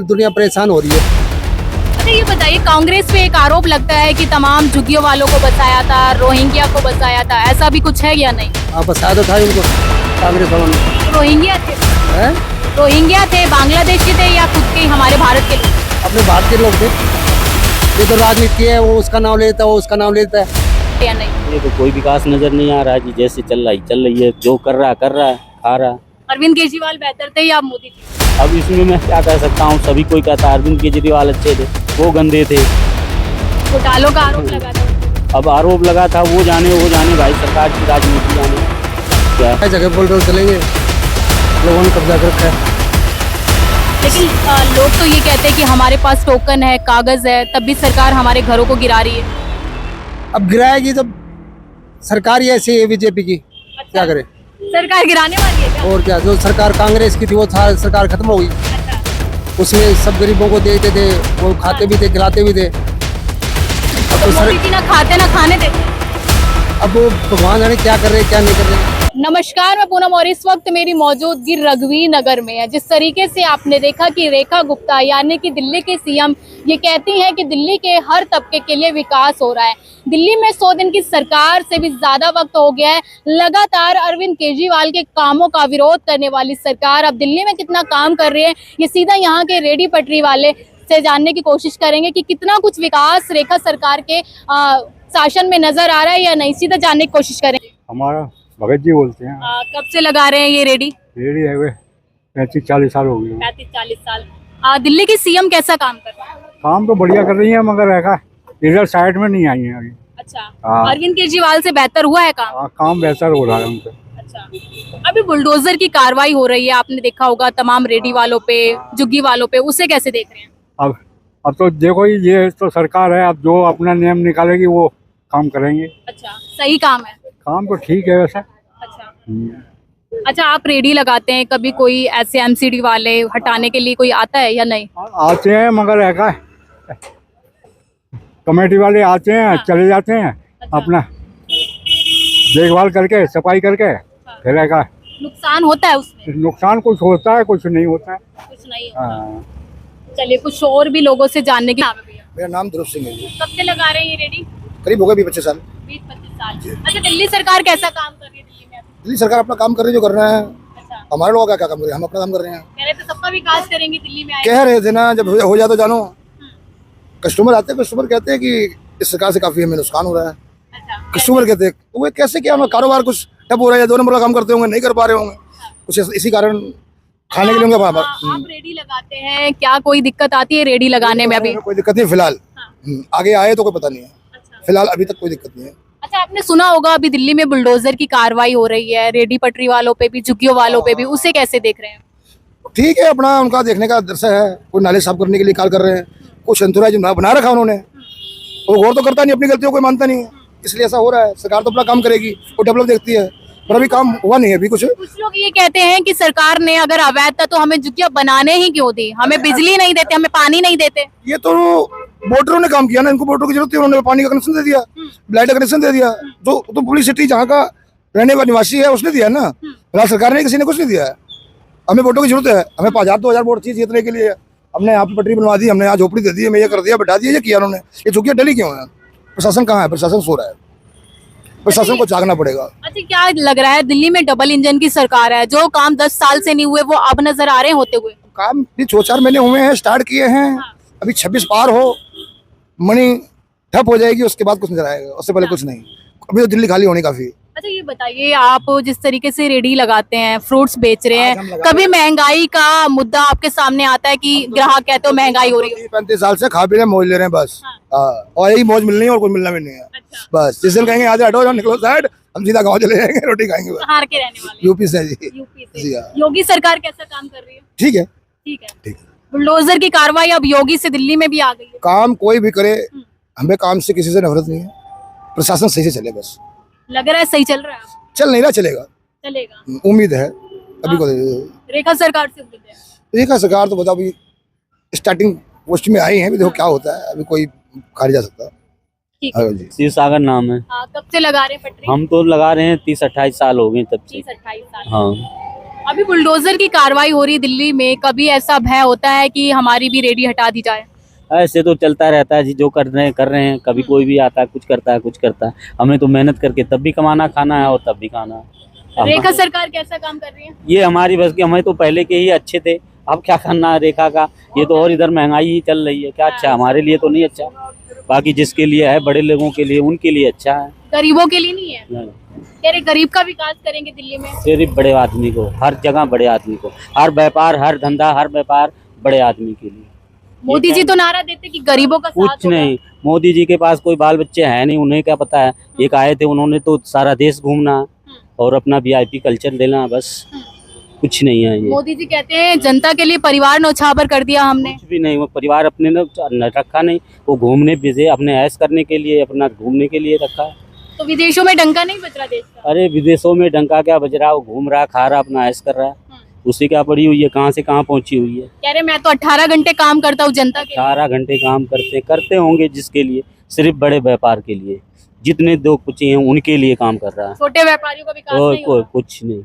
दुनिया परेशान हो रही है। अच्छा ये बताइए, कांग्रेस पे एक आरोप लगता है कि तमाम झुग्गियों वालों को बचाया था, रोहिंग्या को बचाया था, ऐसा भी कुछ है या नहीं? आप बसाया तो था उनको कांग्रेस वालों ने। रोहिंग्या थे? हैं? रोहिंग्या थे, बांग्लादेशी थे या खुद के हमारे भारत के लोग? अपने भारत के लोग थे। ये तो राजनीति है, वो उसका नाम लेता है, वो उसका नाम लेता है। या नहीं? ये तो कोई विकास नजर नहीं आ रहा है जी। जैसे चल रही है, जो कर रहा है खा रहा है। अरविंद केजरीवाल बेहतर थे या मोदी जी? अब इसमें मैं क्या कह सकता हूँ, सभी कोई कहता है अरविंद केजरीवाल अच्छे थे, वो गंदे थे। घोटालों का आरोप लगा था। अब आरोप लगा था, वो जाने भाई, सरकार की राजनीति जाने क्या। हर जगह बुलडोजर चलेंगे, लोगों ने कब्जा कर रखा है। लेकिन लोग तो ये कहते हैं कि हमारे पास टोकन है, कागज है, तब भी सरकार हमारे घरों को गिरा रही है। अब गिराएगी जब सरकार ही ऐसी है बीजेपी की, क्या करे। सरकार गिराने वाली है क्या? और क्या, जो सरकार कांग्रेस की थी वो सरकार खत्म हो गई। अच्छा। उसमें सब गरीबों को देते थे, वो खाते भी थे, खिलाते भी थे। अब तो तो मोदी जी ना खाते ना खाने देते। अब वो भगवान जाने क्या कर रहे हैं क्या नहीं कर रहे। नमस्कार, मैं पूनम और इस वक्त मेरी मौजूदगी रघुवीर नगर में है। जिस तरीके से आपने देखा कि रेखा गुप्ता यानी कि दिल्ली के सीएम ये कहती हैं कि दिल्ली के हर तबके के लिए विकास हो रहा है। दिल्ली में 100 दिन की सरकार से भी ज्यादा वक्त हो गया है। लगातार अरविंद केजरीवाल के कामों का विरोध करने वाली सरकार अब दिल्ली में कितना काम कर रही है, ये सीधा यहाँ के रेडी पटरी वाले से जानने की कोशिश करेंगे कि कितना कुछ विकास रेखा सरकार के शासन में नजर आ रहा है या नहीं। सीधा जानने की कोशिश करेंगे। हमारा भगत जी बोलते हैं। कब से लगा रहे हैं ये रेडी? रेडी है वे 35-40 साल हो गए। 35-40 साल। दिल्ली की सीएम कैसा काम कर रहा है? काम तो बढ़िया कर रही है, मगर ऐसा इधर साइड में नहीं आई है अभी। अच्छा। हाँ। अरविंद केजरीवाल से बेहतर हुआ है काम? काम बेहतर हो रहा है उनसे। अच्छा। अभी बुलडोजर की कार्रवाई हो रही है, आपने देखा होगा तमाम रेडी वालों पे, झुग्गी वालों पे, उसे कैसे देख रहे हैं? अब तो देखो, ये तो सरकार है, अब जो अपना नियम निकालेगी वो काम करेंगे। अच्छा, सही काम है? काम तो ठीक है वैसे। अच्छा। अच्छा, आप रेडी लगाते हैं, कभी कोई ऐसे एमसीडी वाले हटाने के लिए कोई आता है या नहीं? आते हैं, मगर ऐसा कमेटी वाले आते हैं, चले जाते हैं। अच्छा। अपना देखभाल करके, सफाई करके, फिर ऐसा नुकसान होता है उसमें? नुकसान कुछ होता है, कुछ नहीं होता है। कुछ नहीं होता। चलिए, कुछ और भी लोगों से जानने की। मेरा नाम ध्रुव सिंह है जी। कब से लगा रहे हैं ये रेडी? करीब हो गए 20-25 साल। 20-25 साल। अच्छा, दिल्ली सरकार कैसा काम कर रही है दिल्ली में? दिल्ली सरकार अपना काम कर रही है जो करना है। अच्छा। हमारे लोग क्या काम कर रहे हैं, हम अपना काम कर रहे हैं। कह रहे थे सबका विकास करेंगे दिल्ली में। कह रहे थे ना, जब हो जाए तो जानो। कस्टमर आते हैं, कस्टमर कहते हैं कि इस सरकार से काफी हमें नुकसान हो रहा है। अच्छा। कस्टमर कहते हैं वो कैसे, क्या उनका कारोबार कुछ ठप हो रहा है, 2 नंबर का काम करते होंगे, नहीं कर पा रहे होंगे, कुछ इसी कारण खाने के लिए उनका आप रेडी लगाते हैं, क्या कोई दिक्कत आती है रेडी लगाने में? अभी कोई दिक्कत नहीं फिलहाल। आगे आए तो कोई पता नहीं है। अच्छा। फिलहाल अभी तक कोई दिक्कत नहीं है। अच्छा, आपने सुना होगा अभी दिल्ली में बुलडोजर की कार्रवाई हो रही है, रेडी पटरी वालों पे भी, झुग्गियों वालों पे भी, उसे कैसे देख रहे हैं? ठीक है, अपना उनका देखने का दृश्य है। कोई नाले साफ करने के लिए कार्य कर रहे हैं, कुछ अंतराज बना रखा उन्होंने, वो गौर तो करता नहीं, अपनी गलतियों को मानता नहीं है, इसलिए ऐसा हो रहा है। सरकार तो अपना काम करेगी, वो डेवलप देखती है, पर अभी काम हुआ नहीं है अभी कुछ। कुछ लोग ये कहते हैं कि सरकार ने अगर अवैध था तो हमें झुग्गियां बनाने ही क्यों दी, हमें बिजली नहीं देते, हमें पानी नहीं देते। ये तो वोटरों ने काम किया ना, इनको वोटरों की जरूरत थी, उन्होंने पानी का कनेक्शन दे दिया, लाइट का कनेक्शन दे दिया। तो पब्लिसिटी जहाँ का रहने वाला निवासी है उसने दिया ना, फिलहाल सरकार ने किसी ने कुछ नहीं दिया है। हमें वोटों की जरूरत है, हमें 1000-2000 वोट चाहिए जीतने के लिए। हमने यहाँ पे पटरी बनवा दी, हमने यहाँ झोपड़ी दे दी, हमें ये कर दिया, बैठा दिया, ये किया उन्होंने। ये झुग्गियां डली क्यों है? प्रशासन कहाँ है? प्रशासन सो रहा है, प्रशासन को जागना पड़ेगा। अच्छा, क्या लग रहा है दिल्ली में डबल इंजन की सरकार है, जो काम 10 साल से नहीं हुए वो अब नजर आ रहे हैं होते हुए? काम भी 2-4 महीने हुए हैं, स्टार्ट किए हैं। अभी 26 पार हो, मनी ठप हो जाएगी, उसके बाद कुछ नजर आएगा, उससे पहले कुछ नहीं। अभी तो दिल्ली खाली होनी काफी। अच्छा, ये बताइए, आप जिस तरीके से रेडी लगाते हैं, फ्रूट्स बेच रहे हैं, कभी महंगाई का मुद्दा आपके सामने आता है कि ग्राहक कहते हो महंगाई हो रही है? 35 साल से खा पी रहे हैं, मौज ले रहे हैं बस। और यही मौज मिलनी है और कुछ मिलना भी नहीं है। अच्छा। बस जिस दिन कहेंगे आज हटो, जाओ निकलो साइड, हम सीधा गाँव चले जाएंगे, रोटी खाएंगे। कहाँ के रहने वाले? यूपी से जी। यूपी जी से। हाँ। योगी सरकार कैसा काम कर रही है? ठीक है, ठीक है। ठीक है। बुलडोजर की कार्रवाई अब योगी से दिल्ली में भी आ गई है। काम कोई भी करे, हमें काम से किसी से नफरत नहीं है, प्रशासन सही से चले बस। लग रहा है सही चल रहा है? चल नहीं रहा, चलेगा, चलेगा, उम्मीद है अभी को। रेखा सरकार से उम्मीद है? रेखा सरकार तो बताओ, अभी स्टार्टिंग पोस्ट में आई है, अभी देखो क्या होता है, अभी कोई खारिज जा सकता है। ठीक है। जी। शिव सागर नाम है। कब से लगा रहे हैं पटरी? हम तो लगा रहे हैं 30-28 साल हो गए तब से। 30-28 साल। हाँ। अभी बुलडोजर की कार्रवाई हो रही है दिल्ली में, कभी ऐसा भय होता है कि हमारी भी रेडी हटा दी जाए? ऐसे तो चलता रहता है जी, जो कर रहे हैं। कभी कोई भी आता है, कुछ करता है। हमें तो मेहनत करके तब भी कमाना खाना है और तब भी खाना है। रेखा सरकार कैसा काम कर रही है? ये हमारी बस की, हमें तो पहले के ही अच्छे थे, अब क्या करना है रेखा का। ये तो और इधर महंगाई ही चल रही है, क्या अच्छा हमारे लिए तो नहीं अच्छा। बाकी जिसके लिए है, बड़े लोगों के लिए, उनके लिए अच्छा है। गरीबों के लिए नहीं है? नहीं, कह रहे गरीब का विकास करेंगे दिल्ली में। सिर्फ बड़े आदमी को, हर जगह बड़े आदमी को, हर व्यापार, हर धंधा, हर व्यापार बड़े आदमी के लिए। मोदी जी तो नारा देते कि गरीबों का साथ कुछ होगा। नहीं, मोदी जी के पास कोई बाल बच्चे हैं नहीं, उन्हें क्या पता है। एक आए थे, उन्होंने तो सारा देश घूमना और अपना वीआईपी कल्चर लेना, बस कुछ नहीं है ये। मोदी जी कहते हैं जनता के लिए परिवार नौछावर कर दिया हमने। कुछ भी नहीं, वो परिवार अपने ने रखा नहीं, वो घूमने फिरे, अपने ऐश करने के लिए, अपना घूमने के लिए रखा है। तो विदेशों में डंका नहीं बज रहा देश का? अरे विदेशों में डंका क्या बज रहा है, वो घूम रहा, खा रहा, अपना ऐश कर रहा है। उसी क्या पड़ी हुई है, कहाँ से कहाँ पहुंची हुई है। कह रहे मैं तो 18 घंटे काम करता हूँ जनता के लिए। 18 घंटे काम करते होंगे, जिसके लिए, सिर्फ बड़े व्यापार के लिए, जितने दो कुछ हैं उनके लिए काम कर रहा है। छोटे व्यापारियों का विकास और नहीं हो रहा। कुछ नहीं।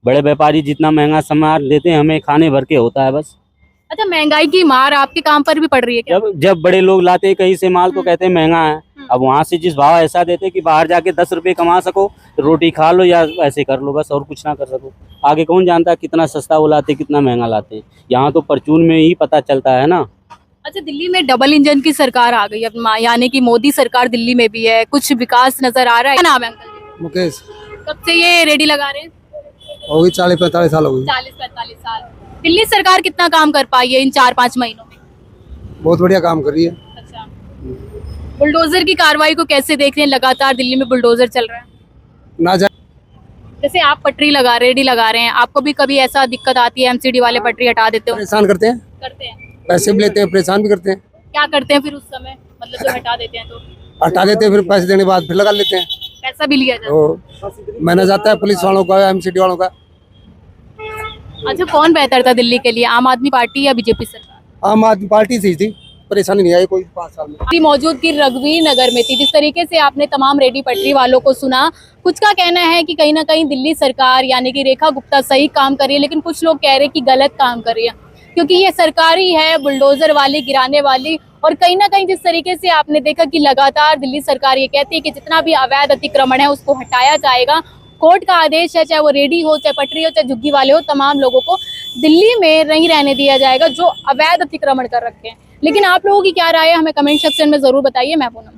बड़े व्यापारी जितना महंगा सामान देते हैं, हमें खाने भर के होता है बस। अच्छा, महंगाई की मार आपके काम पर भी पड़ रही है क्या? जब बड़े लोग लाते हैं कहीं से माल तो कहते हैं महंगा है। अब वहाँ से जिस भाव ऐसा देते कि बाहर जाके 10 रुपए कमा सको, रोटी खा लो या ऐसे कर लो बस, और कुछ ना कर सको। आगे कौन जानता है कितना सस्ता वो लाते, कितना महंगा लाते हैं। यहाँ तो परचून में ही पता चलता है ना। अच्छा, दिल्ली में डबल इंजन की सरकार आ गई अब, यानी कि मोदी सरकार दिल्ली में भी है, कुछ विकास नजर आ रहा है। क्या नाम है अंकल जी? मुकेश कब से ये रेडी लगा रहे हैं? हो गई 40-45 साल हो गई। 40-45 साल। दिल्ली सरकार कितना काम कर पाई है इन 4-5 महीनों में? बहुत बढ़िया काम कर रही है। अच्छा, बुलडोजर की कार्रवाई को कैसे देख रहे हैं? लगातार दिल्ली में बुलडोजर चल रहा है। ना जा जैसे आप पटरी रेडी लगा रहे हैं, आपको भी कभी ऐसा दिक्कत आती है एमसीडी वाले पटरी हटा देते हो? परेशान करते हैं, करते हैं। पैसे भी लेते हैं, परेशान भी करते हैं। क्या करते हैं फिर उस समय, मतलब जो हटा देते हैं तो? हटा देते हैं, फिर पैसे देने के बाद फिर लगा लेते हैं। पैसा भी लिया जाता तो मैंने जाता है पुलिस वालों का, एमसीडी वालों का। है। अच्छा, कौन बेहतर था दिल्ली के लिए, आम आदमी पार्टी या बीजेपी सरकार? आम आदमी पार्टी से ही थी, परेशानी नहीं आई कोई 5 साल में। की मौजूदगी रघुवीर नगर में थी। जिस तरीके से आपने तमाम रेडी पटरी वालों को सुना, कुछ का कहना है कि कहीं ना कहीं दिल्ली सरकार यानी कि रेखा गुप्ता सही काम कर रही है, लेकिन कुछ लोग कह रहे हैं कि गलत काम कर रही है, क्योंकि ये सरकार ही है बुलडोजर वाली, गिराने वाली। और कहीं ना कहीं जिस तरीके से आपने देखा कि लगातार दिल्ली सरकार ये कहती है कि जितना भी अवैध अतिक्रमण है उसको हटाया जाएगा। कोर्ट का आदेश है, चाहे वो रेडी हो, चाहे पटरी हो, चाहे झुग्गी वाले हो, तमाम लोगों को दिल्ली में नहीं रहने दिया जाएगा जो अवैध अतिक्रमण कर रखे हैं। लेकिन आप लोगों की क्या राय है, हमें कमेंट सेक्शन में जरूर बताइए। मैं पूनम।